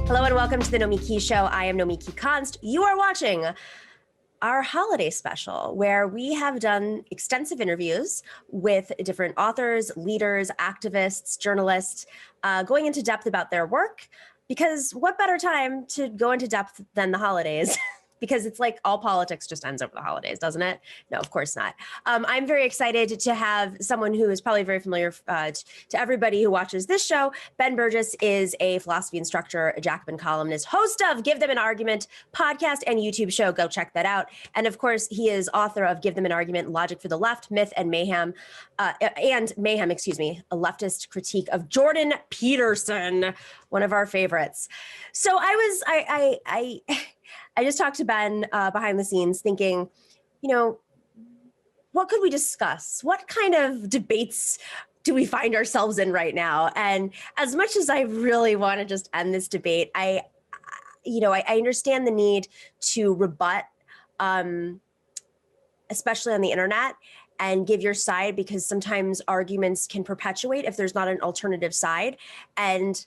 Hello and welcome to the Nomiki Show. I am Nomiki Konst. You are watching our holiday special where we have done extensive interviews with different authors, leaders, activists, journalists, going into depth about their work, because what better time to go into depth than the holidays? Because it's like all politics just ends over the holidays, doesn't it? No, of course not. I'm very excited to have someone who is probably very familiar to everybody who watches this show. Ben Burgis is a philosophy instructor, a Jacobin columnist, host of Give Them an Argument podcast and YouTube show. Go check that out. And of course, he is author of Give Them an Argument, Logic for the Left, Myth and Mayhem, a leftist critique of Jordan Peterson, one of our favorites. So I just talked to Ben behind the scenes thinking, what could we discuss? What kind of debates do we find ourselves in right now? And as much as I really want to just end this debate, I understand the need to rebut, especially on the internet, and give your side, because sometimes arguments can perpetuate if there's not an alternative side. And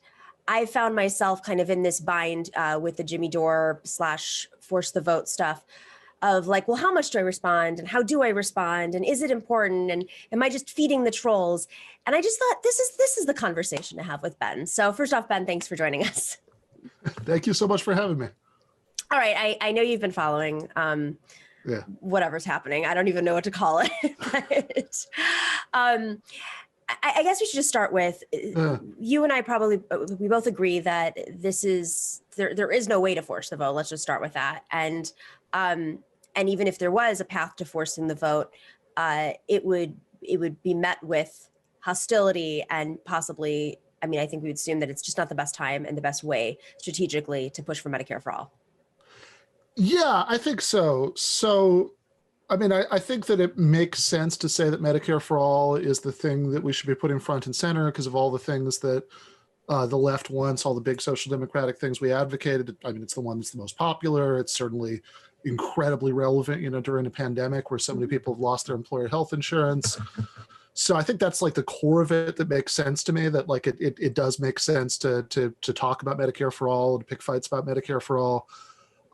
I found myself kind of in this bind with the Jimmy Dore / force the vote stuff of like, well, how much do I respond? And how do I respond? And is it important? And am I just feeding the trolls? And I just thought this is the conversation to have with Ben. So first off, Ben, thanks for joining us. Thank you so much for having me. All right. I know you've been following whatever's happening. I don't even know what to call it. But, I guess we should just start with you and I we both agree that there is no way to force the vote. Let's just start with that. And even if there was a path to forcing the vote, it would be met with hostility and possibly, I think we would assume that it's just not the best time and the best way strategically to push for Medicare for all. Yeah, I think so. So, I think that it makes sense to say that Medicare for all is the thing that we should be putting front and center because of all the things that the left wants, all the big social democratic things we advocated. It's the one that's the most popular. It's certainly incredibly relevant, during a pandemic where so many people have lost their employer health insurance. So I think that's like the core of it that makes sense to me, that like it does make sense to talk about Medicare for all, to pick fights about Medicare for all.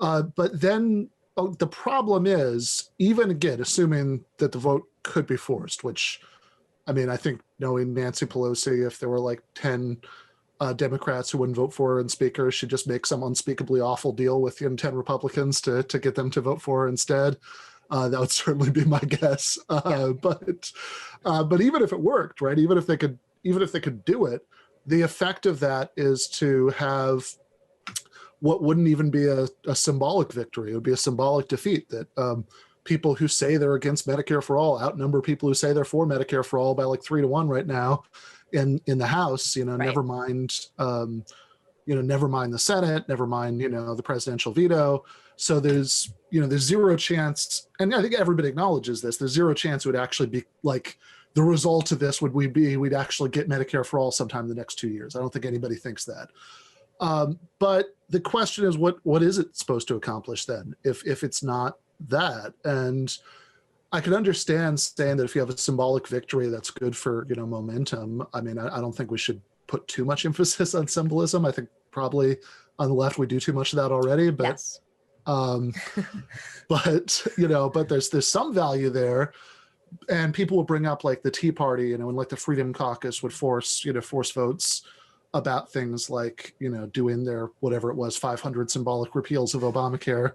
But then the problem is, even again, assuming that the vote could be forced, which, I think knowing Nancy Pelosi, if there were like 10 Democrats who wouldn't vote for her and speaker, she'd just make some unspeakably awful deal with 10 Republicans to get them to vote for her instead. That would certainly be my guess. But even if it worked, right? Even if they could do it, the effect of that is to have what wouldn't even be a symbolic victory. It would be a symbolic defeat, that people who say they're against Medicare for all outnumber people who say they're for Medicare for all by like 3-1 right now in the House, right. Never mind the Senate, never mind, the presidential veto. So there's zero chance, and I think everybody acknowledges this, there's zero chance it would actually be like, the result of this we'd actually get Medicare for all sometime in the next 2 years. I don't think anybody thinks that. But the question is, what is it supposed to accomplish then, if it's not that? And I can understand saying that if you have a symbolic victory, that's good for, momentum. I don't think we should put too much emphasis on symbolism. I think probably on the left we do too much of that already. But yes. but there's some value there. And people will bring up like the Tea Party, and like the Freedom Caucus would force votes about things like, doing their, whatever it was, 500 symbolic repeals of Obamacare.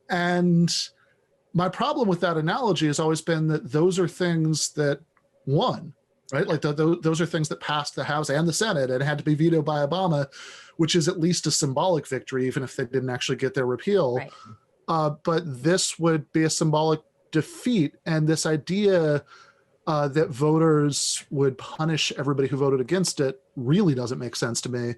And my problem with that analogy has always been that those are things that won, right? Like those are things that passed the House and the Senate and had to be vetoed by Obama, which is at least a symbolic victory, even if they didn't actually get their repeal. Right. But this would be a symbolic defeat. And this idea that voters would punish everybody who voted against it really doesn't make sense to me,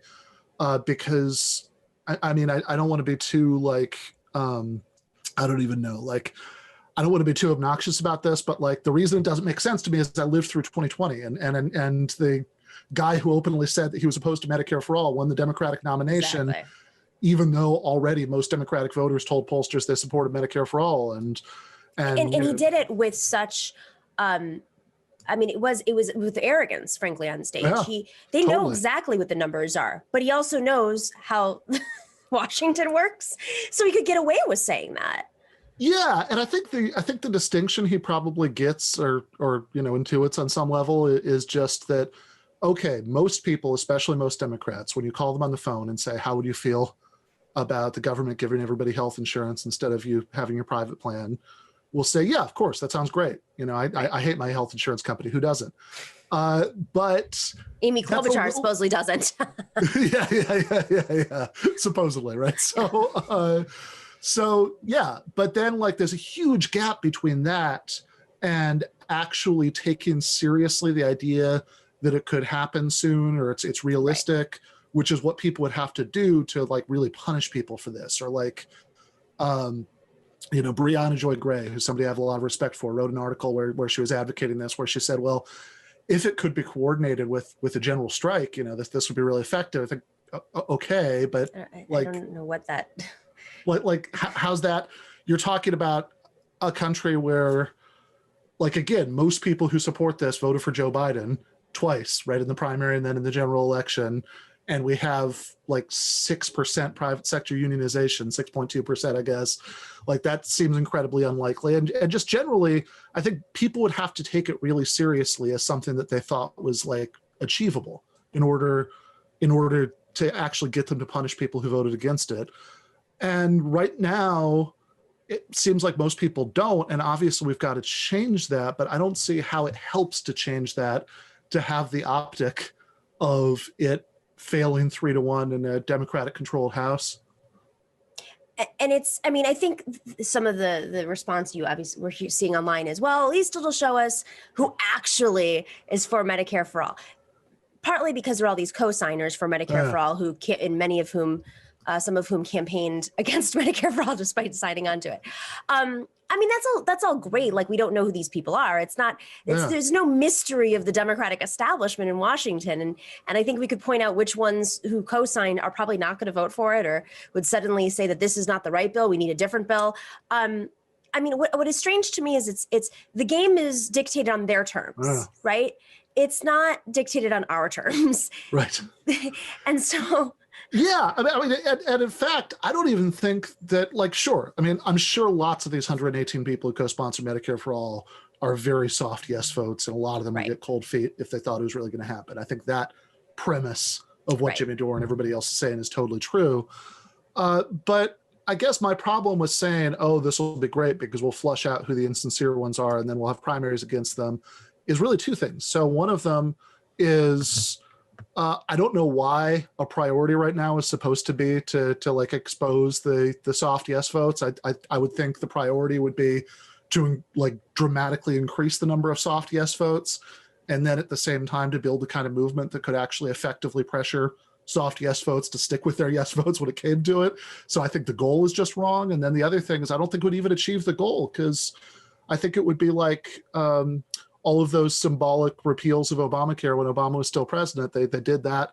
because I don't want to be too like, I don't even know, like, I don't want to be too obnoxious about this, but like the reason it doesn't make sense to me is I lived through 2020 and the guy who openly said that he was opposed to Medicare for all won the Democratic nomination, exactly. Even though already most Democratic voters told pollsters they supported Medicare for all. And he did it with such, I mean, it was with arrogance, frankly, on stage. Yeah, They know totally. exactly what the numbers are, but he also knows how Washington works, so he could get away with saying that. Yeah, and I think the distinction he probably gets or intuits on some level is just that, okay, most people, especially most Democrats, when you call them on the phone and say, how would you feel about the government giving everybody health insurance instead of you having your private plan, will say, yeah, of course, that sounds great. I hate my health insurance company. Who doesn't? But Amy Klobuchar supposedly doesn't. yeah. Supposedly, right? So yeah, but then like there's a huge gap between that and actually taking seriously the idea that it could happen soon or it's realistic, right, which is what people would have to do to like really punish people for this. Or like, Breonna Joy Gray, who somebody I have a lot of respect for, wrote an article where she was advocating this, where she said, well, if it could be coordinated with a general strike, this would be really effective. I think, okay, but I like, don't know what that. Like, how's that? You're talking about a country where, like, again, most people who support this voted for Joe Biden twice, right, in the primary and then in the general election. And we have like 6% private sector unionization, 6.2%, I guess. Like, that seems incredibly unlikely. And just generally, I think people would have to take it really seriously as something that they thought was like achievable in order to actually get them to punish people who voted against it. And right now, it seems like most people don't. And obviously, we've got to change that. But I don't see how it helps to change that to have the optic of it failing 3-1 in a Democratic-controlled House. And I think some of the response you obviously we're seeing online as well, at least it'll show us who actually is for Medicare for all. Partly because there are all these co-signers for Medicare for all who, and many of whom, some of whom campaigned against Medicare for all despite signing onto it. That's all great. Like, we don't know who these people are. There's no mystery of the Democratic establishment in Washington. And I think we could point out which ones who co-signed are probably not going to vote for it or would suddenly say that this is not the right bill. We need a different bill. What is strange to me is it's the game is dictated on their terms, right? It's not dictated on our terms. Right. And so... Yeah, and in fact, I don't even think that, like, sure. I mean, I'm sure lots of these 118 people who co-sponsor Medicare for All are very soft yes votes, and a lot of them would get cold feet if they thought it was really going to happen. I think that premise of what Jimmy Dore and everybody else is saying is totally true. But I guess my problem with saying, oh, this will be great because we'll flush out who the insincere ones are and then we'll have primaries against them, is really two things. So one of them is... I don't know why a priority right now is supposed to be to like expose the soft yes votes. I would think the priority would be to like dramatically increase the number of soft yes votes, and then at the same time to build the kind of movement that could actually effectively pressure soft yes votes to stick with their yes votes when it came to it. So I think the goal is just wrong. And then the other thing is I don't think it would even achieve the goal, because I think it would be like all of those symbolic repeals of Obamacare when Obama was still president. They did that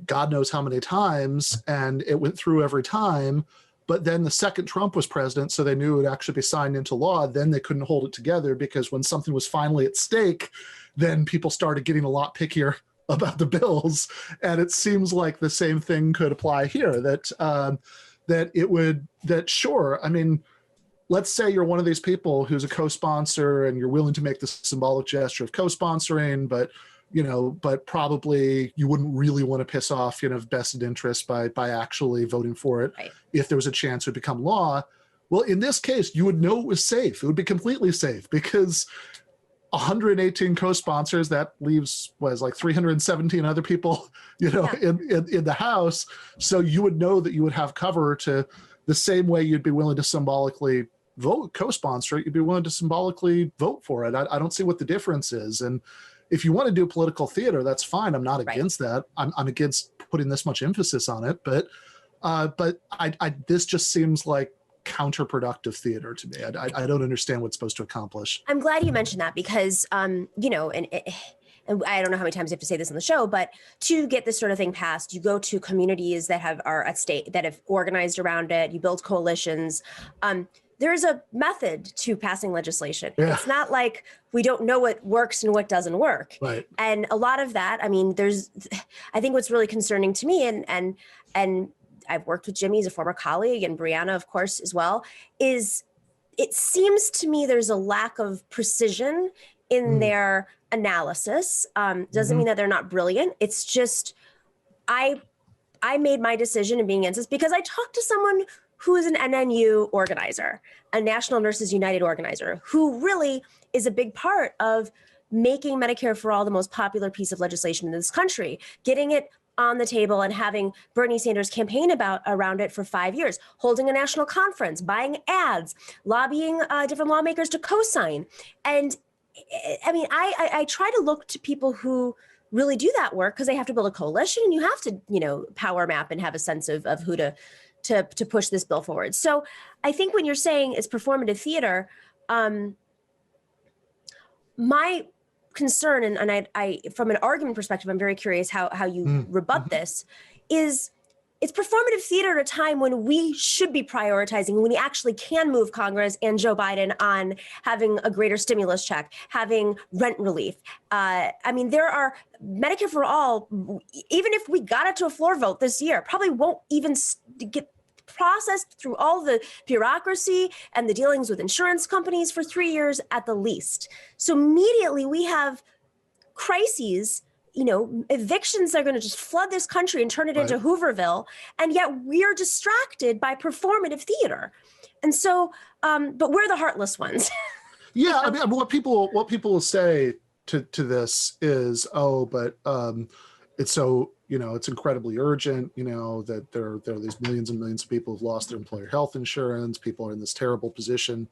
God knows how many times, and it went through every time. But then the second Trump was president, so they knew it would actually be signed into law. Then they couldn't hold it together, because when something was finally at stake, then people started getting a lot pickier about the bills. And it seems like the same thing could apply here, sure, I mean, let's say you're one of these people who's a co-sponsor and you're willing to make the symbolic gesture of co-sponsoring, but probably you wouldn't really want to piss off, vested interest by actually voting for it. Right. If there was a chance it would become law. Well, in this case, you would know it was safe. It would be completely safe, because 118 co-sponsors, that leaves like 317 other people, in the House. So you would know that you would have cover to the same way you'd be willing to symbolically vote co-sponsor it, you'd be willing to symbolically vote for it. I don't see what the difference is. And if you want to do political theater, that's fine. I'm not against that. I'm against putting this much emphasis on it. But this just seems like counterproductive theater to me. I don't understand what it's supposed to accomplish. I'm glad you mentioned that, because, and I don't know how many times you have to say this on the show, but to get this sort of thing passed, you go to communities that are at state, that have organized around it. You build coalitions. there's a method to passing legislation. Yeah. It's not like we don't know what works and what doesn't work. Right. And a lot of that, I mean, I think what's really concerning to me, and I've worked with Jimmy, he's a former colleague, and Brianna, of course, as well, is it seems to me there's a lack of precision in their analysis. Doesn't mean that they're not brilliant. It's just, I made my decision in being against this because I talked to someone who is an NNU organizer, a National Nurses United organizer, who really is a big part of making Medicare for All the most popular piece of legislation in this country, getting it on the table and having Bernie Sanders campaign around it for 5 years, holding a national conference, buying ads, lobbying different lawmakers to co-sign. And I mean, I try to look to people who really do that work because they have to build a coalition and you have to, power map and have a sense of who to push this bill forward. So I think when you're saying it's performative theater, my concern, and I from an argument perspective, I'm very curious how you rebut this, is it's performative theater at a time when we should be prioritizing, when we actually can move Congress and Joe Biden on having a greater stimulus check, having rent relief. I mean, there are Medicare for All, even if we got it to a floor vote this year, probably won't even get processed through all the bureaucracy and the dealings with insurance companies for 3 years at the least. So immediately we have crises, evictions that are going to just flood this country and turn it into Hooverville. And yet we're distracted by performative theater. And so, but we're the heartless ones. Yeah. I mean, what people will say to this is, but it's so, it's incredibly urgent, that there are these millions and millions of people who've lost their employer health insurance. People are in this terrible position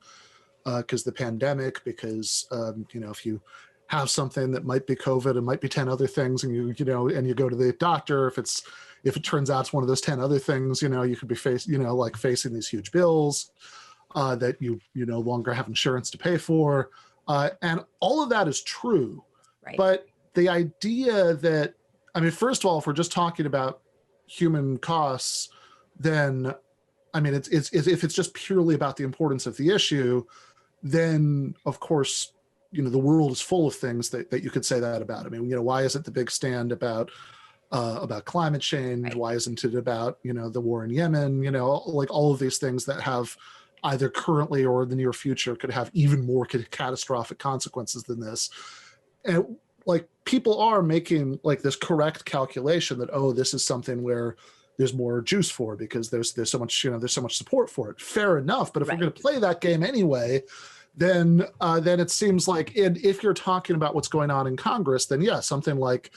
because the pandemic, because, if you have something that might be COVID and might be 10 other things, and you go to the doctor, if it turns out it's one of those 10 other things, you could be facing these huge bills that you no longer have insurance to pay for. And all of that is true. Right. But the idea that, I mean, first of all, if we're just talking about human costs, then, I mean, it's if it's just purely about the importance of the issue, then of course, the world is full of things that you could say that about. I mean, why isn't the big stand about climate change? Right. Why isn't it about, the war in Yemen? Like all of these things that have either currently or in the near future could have even more catastrophic consequences than this. And like people are making like this correct calculation that, this is something where there's more juice for because there's so much, there's so much support for it. Fair enough. But if we're going to play that game anyway, then it seems like if you're talking about what's going on in Congress, then yeah, something like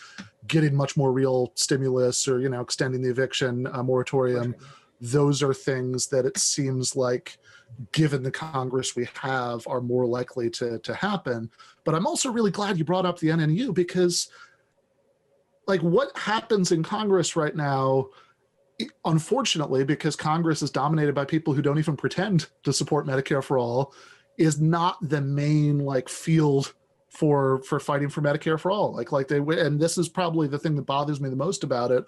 getting much more real stimulus or, extending the eviction moratorium, those are things that it seems like, given the Congress we have, are more likely to happen. But I'm also really glad you brought up the NNU because like what happens in Congress right now, unfortunately, because Congress is dominated by people who don't even pretend to support Medicare for All, is not the main like field for fighting for Medicare for All. And this is probably the thing that bothers me the most about it.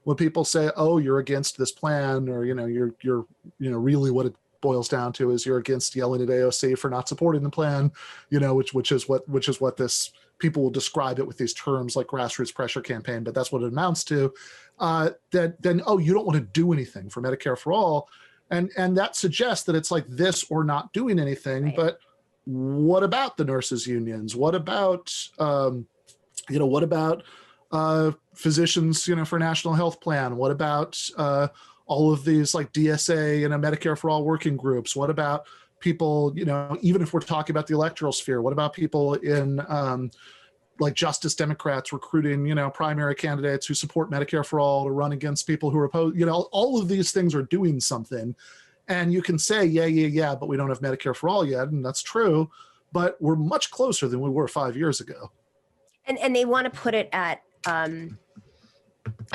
When people say, you're against this plan, or, you're really what it boils down to is you're against yelling at AOC for not supporting the plan, which is what this, people will describe it with these terms like grassroots pressure campaign, but that's what it amounts to. Then you don't want to do anything for Medicare for All. And that suggests that it's like this or not doing anything. Right. But what about the nurses unions? What about, physicians, for National Health Plan? What about all of these like DSA and Medicare for All working groups? What about people, even if we're talking about the electoral sphere, what about people in like Justice Democrats recruiting, primary candidates who support Medicare for All to run against people who are opposed? All of these things are doing something. And you can say, yeah, but we don't have Medicare for All yet. And that's true. But we're much closer than we were 5 years ago. And they want to put it at, I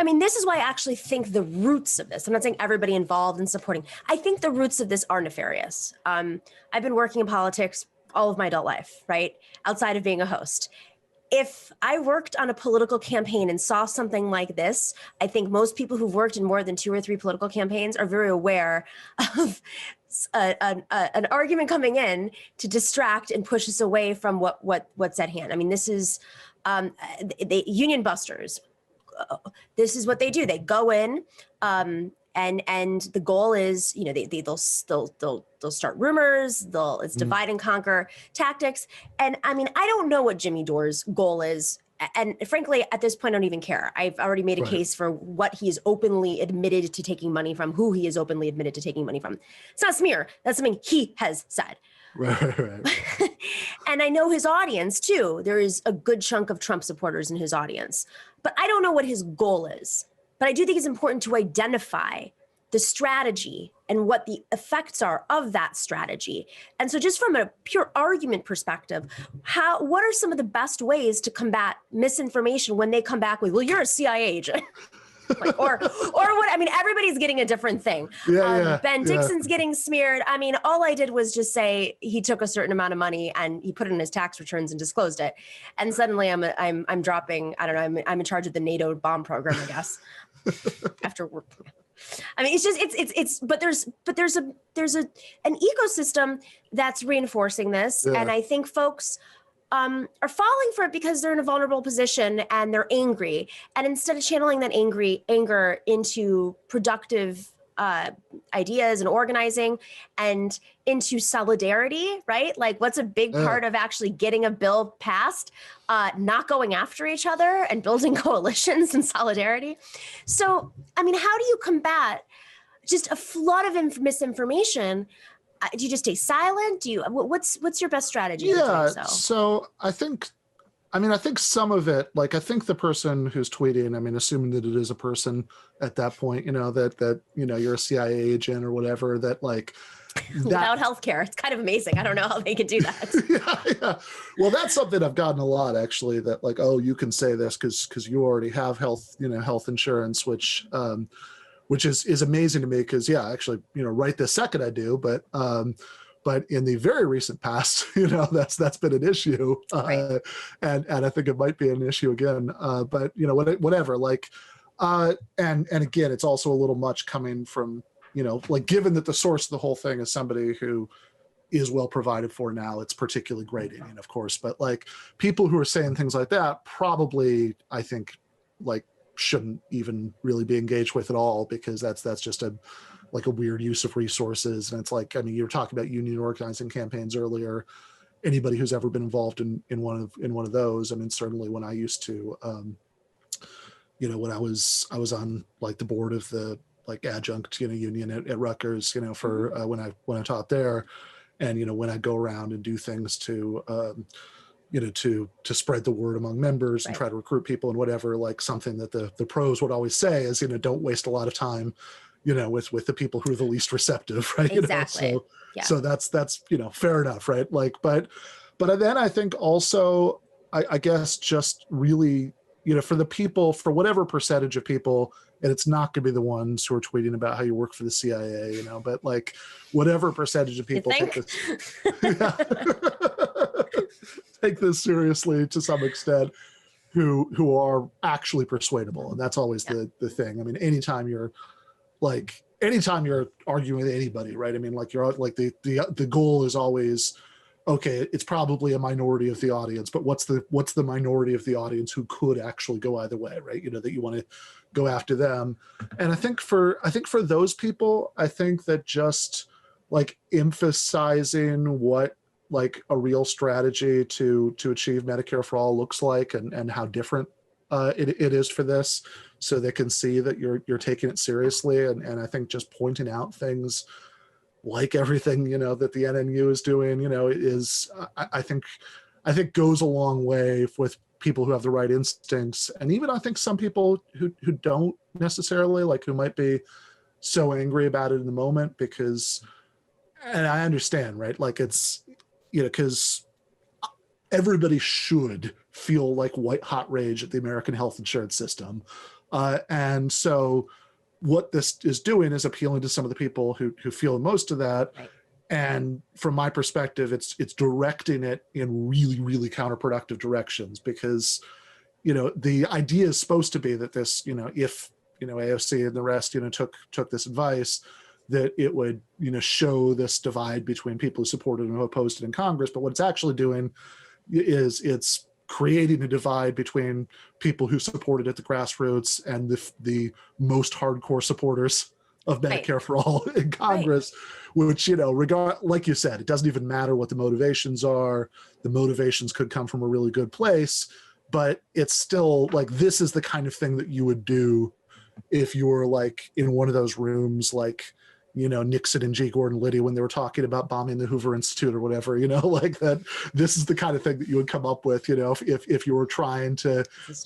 mean, this is why I actually think the roots of this, I'm not saying everybody involved in supporting, I think the roots of this are nefarious. I've been working in politics all of my adult life, right? Outside of being a host. If I worked on a political campaign and saw something like this, I think most people who've worked in more than 2 or 3 political campaigns are very aware of an argument coming in to distract and push us away from what's at hand. I mean, this is the union busters. This is what they do. They go in, and the goal is, you know, they'll start rumors. It's divide and conquer tactics. And I mean, I don't know what Jimmy Dore's goal is. And frankly, at this point, I don't even care. I've already made a case for what he is openly admitted to taking money from, who he is openly admitted to taking money from. It's not a smear. That's something he has said. Right. And I know his audience too. There is a good chunk of Trump supporters in his audience, but I don't know what his goal is. But I do think it's important to identify the strategy and what the effects are of that strategy. And so just from a pure argument perspective, what are some of the best ways to combat misinformation when they come back with, well, you're a CIA agent? or what? I mean, everybody's getting a different thing. Ben Dixon's getting smeared. I mean, all I did was just say he took a certain amount of money and he put it in his tax returns and disclosed it. And suddenly I'm dropping, I don't know, I'm in charge of the NATO bomb program, I guess. After work. I mean, it's just, but there's an ecosystem that's reinforcing this. Yeah. And I think folks are falling for it because they're in a vulnerable position and they're angry. And instead of channeling that anger into productive ideas and organizing and into solidarity, right? Like, what's a big part of actually getting a bill passed? Not going after each other and building coalitions and solidarity. So, I mean, how do you combat just a flood of misinformation? Do you just stay silent? What's your best strategy? Yeah. So I think some of it, like, I think the person who's tweeting, I mean, assuming that it is a person at that point, you know, that you know, you're a CIA agent or whatever, that like, without healthcare, it's kind of amazing. I don't know how they could do that. Yeah. Well, that's something I've gotten a lot, actually, that like, oh, you can say this because you already have health insurance, which is amazing to me because, yeah, actually, you know, right this second I do, but in the very recent past, you know, that's been an issue, right. and I think it might be an issue again. But you know, whatever. Like, and again, it's also a little much coming from, you know, like, given that the source of the whole thing is somebody who is well provided for now, it's particularly grating, of course. But like, people who are saying things like that probably, I think, like, shouldn't even really be engaged with at all, because that's just a weird use of resources. And it's like, I mean, you were talking about union organizing campaigns earlier. Anybody who's ever been involved in one of those, I mean, certainly when I used to, you know, when I was on like the board of the like adjunct, you know, union at Rutgers, you know, for when I taught there, and you know, when I go around and do things to you know, to spread the word among members and try to recruit people and whatever, like, something that the pros would always say is, you know, don't waste a lot of time, you know, with the people who are the least receptive, right? Exactly. You know? So that's, you know, fair enough, right? Like, but then I think also, I guess, just really, you know, for the people, for whatever percentage of people, and it's not going to be the ones who are tweeting about how you work for the CIA, you know, but like, whatever percentage of people take this seriously to some extent, who are actually persuadable. And that's always the thing. I mean, anytime you're arguing with anybody, right? I mean, like, you're like, the goal is always, okay, it's probably a minority of the audience, but what's the minority of the audience who could actually go either way, right? You know, that you want to go after them. And I think for those people, I think that just like emphasizing what like a real strategy to achieve Medicare for all looks like, and how different it is for this, so they can see that you're taking it seriously. And I think just pointing out things like everything, you know, that the NNU is doing, you know, is, I think goes a long way with people who have the right instincts. And even I think some people who don't necessarily, like, who might be so angry about it in the moment, because, and I understand, right? Like, it's, you know, because everybody should feel like white hot rage at the American health insurance system. And so what this is doing is appealing to some of the people who feel most of that. Right. And from my perspective, it's directing it in really, really counterproductive directions, because, you know, the idea is supposed to be that this, you know, if, you know, AOC and the rest, you know, took this advice, that it would, show this divide between people who supported and who opposed it in Congress. But what it's actually doing is it's creating a divide between people who supported at the grassroots and the most hardcore supporters of Medicare for all in Congress, which, like you said, it doesn't even matter what the motivations are. The motivations could come from a really good place, but it's still like, this is the kind of thing that you would do if you were like in one of those rooms, like, Nixon and G. Gordon Liddy when they were talking about bombing the Hoover Institute or whatever, like that. This is the kind of thing that you would come up with, if you were trying to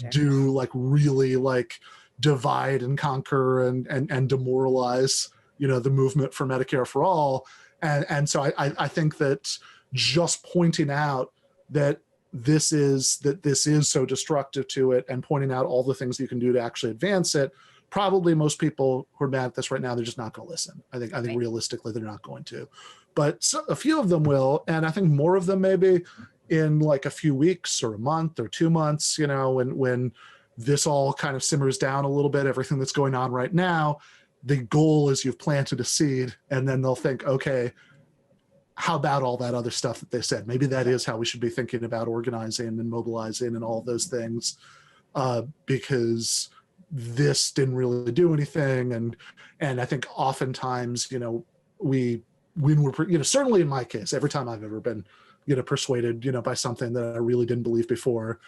do like really like divide and conquer and demoralize, the movement for Medicare for all. And so I think that just pointing out that this is so destructive to it and pointing out all the things you can do to actually advance it, probably most people who are mad at this right now, they're just not going to listen. I think realistically, they're not going to. But a few of them will, and I think more of them maybe in like a few weeks or a month or 2 months, when this all kind of simmers down a little bit, everything that's going on right now, the goal is you've planted a seed, and then they'll think, okay, how about all that other stuff that they said? Maybe that is how we should be thinking about organizing and mobilizing and all of those things, because this didn't really do anything. And I think oftentimes, when we're, certainly in my case, every time I've ever been, persuaded, by something that I really didn't believe before,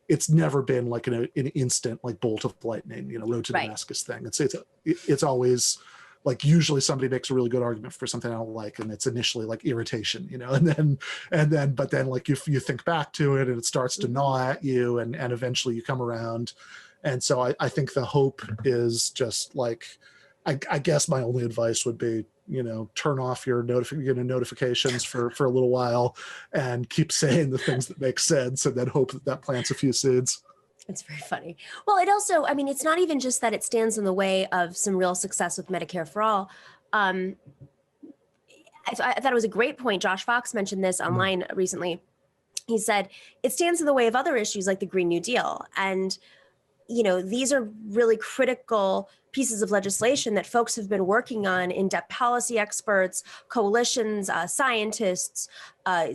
it's never been like an instant, like bolt of lightning, road to Damascus thing. It's always like, usually somebody makes a really good argument for something I don't like, and it's initially like irritation, but then like if you think back to it and it starts to gnaw at you, and eventually you come around. And so I think the hope is just like, I guess my only advice would be, turn off your notifications for a little while and keep saying the things that make sense, and then hope that plants a few seeds. It's very funny. Well, it also, it's not even just that it stands in the way of some real success with Medicare for all. I thought it was a great point. Josh Fox mentioned this online recently. He said, it stands in the way of other issues like the Green New Deal. And these are really critical pieces of legislation that folks have been working on, in-depth policy experts, coalitions, scientists,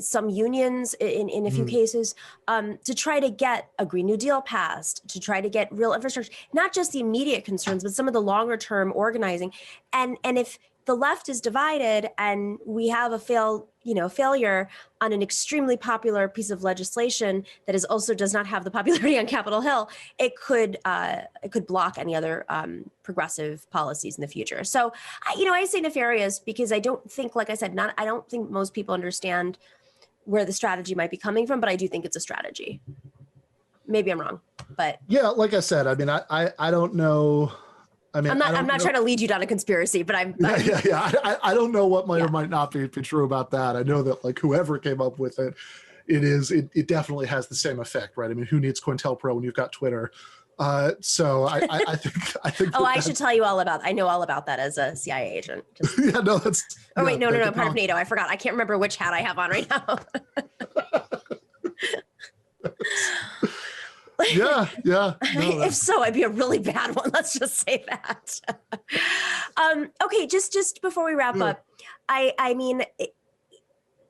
some unions in a few cases, to try to get a Green New Deal passed, to try to get real infrastructure, not just the immediate concerns, but some of the longer term organizing. And if the left is divided and we have a failure on an extremely popular piece of legislation that also does not have the popularity on Capitol Hill, it could block any other progressive policies in the future. So, I say nefarious because I don't think, like I said, I don't think most people understand where the strategy might be coming from, but I do think it's a strategy. Maybe I'm wrong, but yeah, like I said, I don't know. I'm not trying to lead you down a conspiracy, but I don't know what might or might not be true about that. I know that like whoever came up with it, it definitely has the same effect, right? Who needs COINTELPRO when you've got Twitter? So I think. Oh, I should tell you all about. I know all about that as a CIA agent. Yeah, no, that's. Oh wait, no, part of NATO. I forgot. I can't remember which hat I have on right now. Yeah. No, if so, I'd be a really bad one. Let's just say that. Okay, just before we wrap up,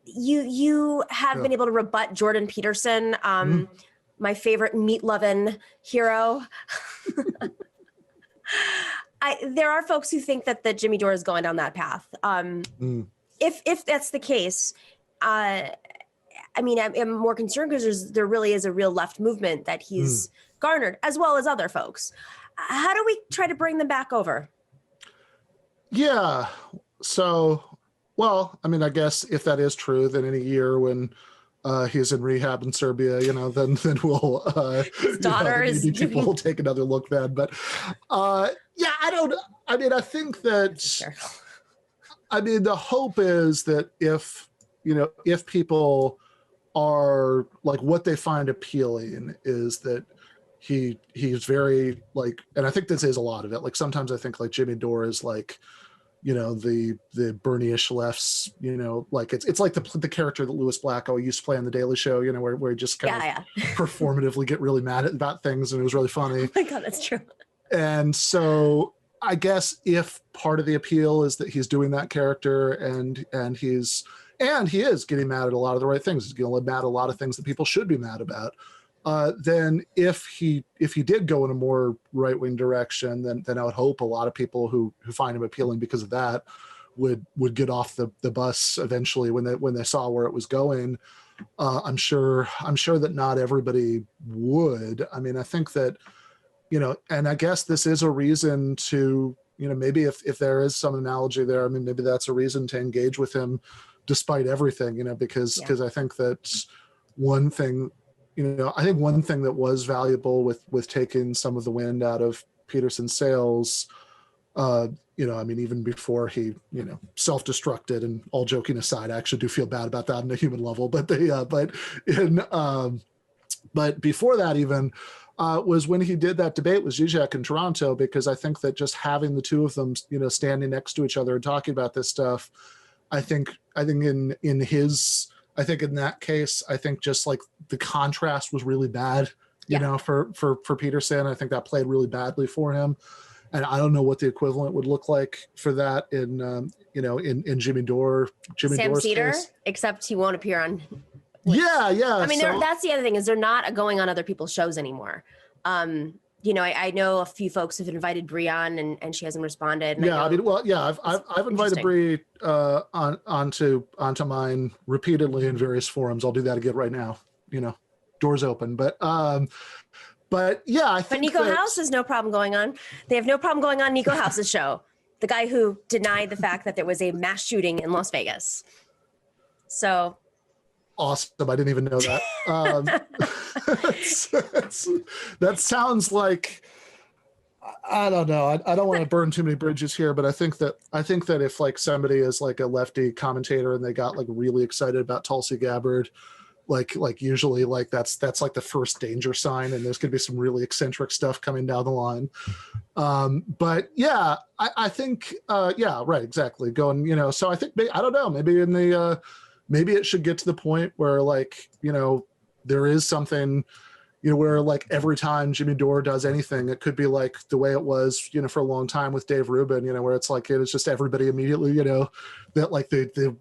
you have been able to rebut Jordan Peterson, my favorite meat-loving hero. There are folks who think that Jimmy Dore is going down that path. If that's the case, I'm more concerned because there really is a real left movement that he's garnered, as well as other folks. How do we try to bring them back over? Yeah. So, well, I guess if that is true, then in a year when he's in rehab in Serbia, then we'll his daughter is people will take another look then. But I think that the hope is that if people are like, what they find appealing is that he's very like, and I think this is a lot of it. Like sometimes I think like Jimmy Dore is like, the Bernie-ish lefts, like it's like the character that Louis Black used to play on The Daily Show, where he just kind of performatively get really mad about things, and it was really funny. Oh my God, that's true. And so I guess if part of the appeal is that he's doing that character and he is getting mad at a lot of the right things, he's getting mad at a lot of things that people should be mad about. Then if he did go in a more right-wing direction, then I would hope a lot of people who find him appealing because of that would get off the bus eventually when they saw where it was going. I'm sure that not everybody would. I mean, I think that, and I guess this is a reason to, maybe if there is some analogy there, I mean, maybe that's a reason to engage with him despite everything, because I think that one thing, I think one thing that was valuable with taking some of the wind out of Peterson's sails, I mean, even before he, self-destructed, and all joking aside, I actually do feel bad about that on a human level, but but before that even, was when he did that debate with Zizek in Toronto, because I think that just having the two of them, standing next to each other and talking about this stuff, I think in that case, I think just like the contrast was really bad, for Peterson. I think that played really badly for him. And I don't know what the equivalent would look like for that in Jimmy Dore. Sam Dore's Cedar, case. Except he won't appear on. Yeah. I mean, that's the other thing, is they're not going on other people's shows anymore. I know a few folks have invited Brie on, and she hasn't responded. I've invited Brie onto mine repeatedly in various forums. I'll do that again right now. Doors open, but yeah, I think. But Nico House has no problem going on. They have no problem going on Nico House's show. The guy who denied the fact that there was a mass shooting in Las Vegas. So. Awesome. I didn't even know that. That sounds like, I don't know. I don't want to burn too many bridges here, but I think that if like somebody is like a lefty commentator and they got like really excited about Tulsi Gabbard, like usually like that's like the first danger sign, and there's going to be some really eccentric stuff coming down the line. But yeah, I think yeah, right, exactly. Going, so I think I don't know, maybe in the maybe it should get to the point where like, there is something, where like every time Jimmy Dore does anything, it could be like the way it was, for a long time with Dave Rubin, where it's like, it's just everybody immediately, that like the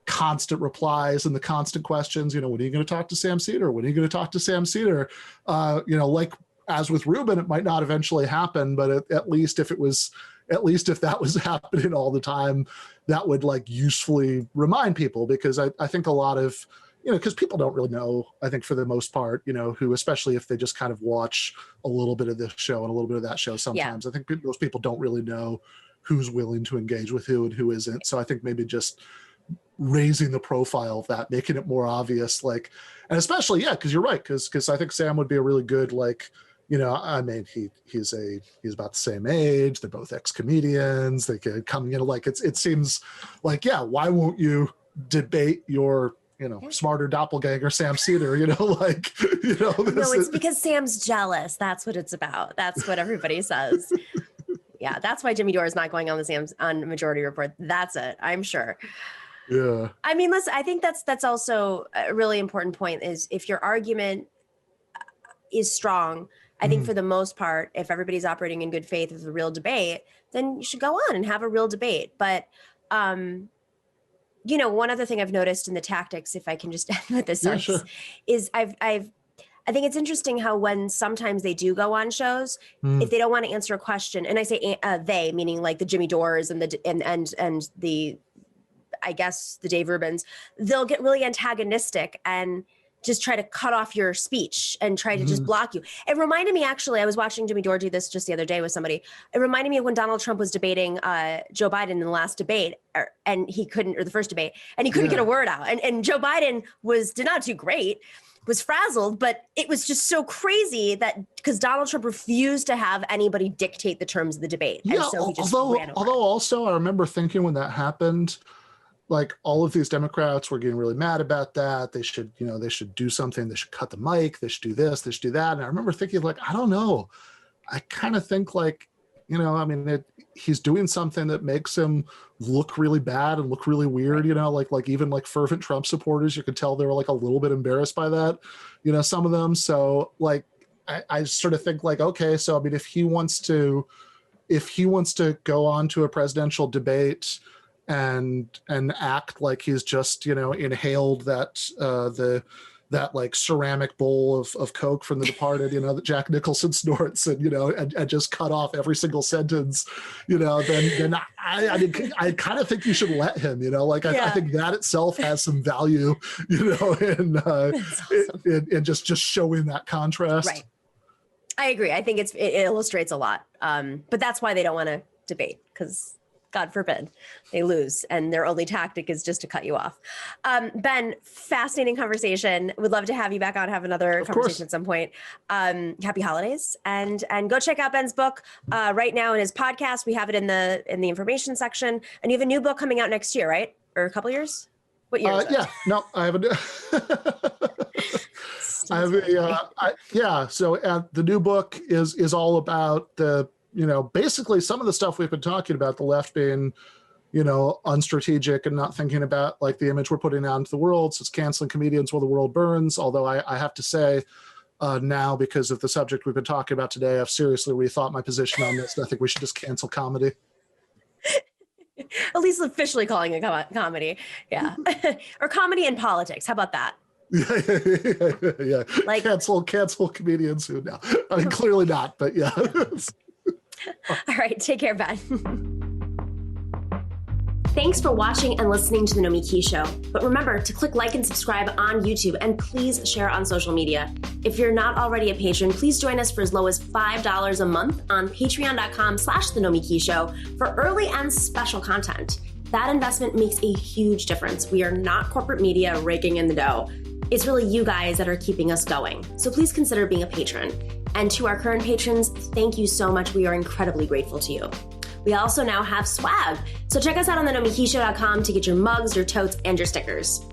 constant replies and the constant questions, when are you going to talk to Sam Cedar? When are you going to talk to Sam Cedar? Like as with Rubin, it might not eventually happen, but at least if that was happening all the time, that would like usefully remind people, because I think a lot of, because people don't really know, I think for the most part, who, especially if they just kind of watch a little bit of this show and a little bit of that show sometimes, I think most people don't really know who's willing to engage with who and who isn't. So I think maybe just raising the profile of that, making it more obvious, like, and especially, because you're right, because I think Sam would be a really good, like, I mean, he's about the same age. They're both ex-comedians. They could come, like it seems like, why won't you debate your, smarter doppelganger, Sam Cedar, like, No, it's because Sam's jealous. That's what it's about. That's what everybody says. Yeah, that's why Jimmy Dore is not going on Majority Report. That's it, I'm sure. Yeah. I mean, listen, I think that's also a really important point, is if your argument is strong, I think for the most part, if everybody's operating in good faith with a real debate, then you should go on and have a real debate. But, one other thing I've noticed in the tactics, if I can just end with this, is I think it's interesting how when sometimes they do go on shows, if they don't want to answer a question, and I say they, meaning like the Jimmy Dores and the I guess the Dave Rubins, they'll get really antagonistic and just try to cut off your speech and try to just block you. It reminded me, actually, I was watching Jimmy Dore do this just the other day with somebody. It reminded me of when Donald Trump was debating Joe Biden in the last debate, or the first debate, and he couldn't get a word out. And Joe Biden did not do great, was frazzled, but it was just so crazy that because Donald Trump refused to have anybody dictate the terms of the debate. Yeah, and so he just ran over. Although also I remember thinking when that happened, like all of these Democrats were getting really mad about that. They should do something. They should cut the mic. They should do this. They should do that. And I remember thinking, like, I don't know. I kind of think like, I mean, he's doing something that makes him look really bad and look really weird. Like even like fervent Trump supporters, you could tell they were like a little bit embarrassed by that. Some of them. So like, I sort of think like, okay, so I mean, if he wants to if he wants to go on to a presidential debate and act like he's just, inhaled that like ceramic bowl of Coke from The Departed, that Jack Nicholson snorts, and and just cut off every single sentence, then I kind of think you should let him, I think that itself has some value, in just showing that contrast. Right. I agree. I think it illustrates a lot. But that's why they don't want to debate, because God forbid they lose and their only tactic is just to cut you off. Ben, fascinating conversation. Would love to have you back on, have another conversation at some point. Happy holidays, and go check out Ben's book right now in his podcast. We have it in the information section, and you have a new book coming out next year, right? Or a couple years? What year is it? Yeah, no, I haven't. So the new book is all about the, basically some of the stuff we've been talking about, the left being, unstrategic and not thinking about like the image we're putting out into the world. So it's canceling comedians while the world burns. Although I have to say now, because of the subject we've been talking about today, I've seriously rethought my position on this. I think we should just cancel comedy. At least officially calling it comedy. Yeah. Or comedy in politics. How about that? Yeah. Like, cancel comedians who now. I mean, clearly not, but yeah. All right. Take care, Ben. Thanks for watching and listening to The Nomiki Show. But remember to click like and subscribe on YouTube, and please share on social media. If you're not already a patron, please join us for as low as $5 a month on patreon.com/The Nomiki Show for early and special content. That investment makes a huge difference. We are not corporate media raking in the dough. It's really you guys that are keeping us going. So please consider being a patron. And to our current patrons, thank you so much. We are incredibly grateful to you. We also now have swag. So check us out on thenomikishow.com to get your mugs, your totes, and your stickers.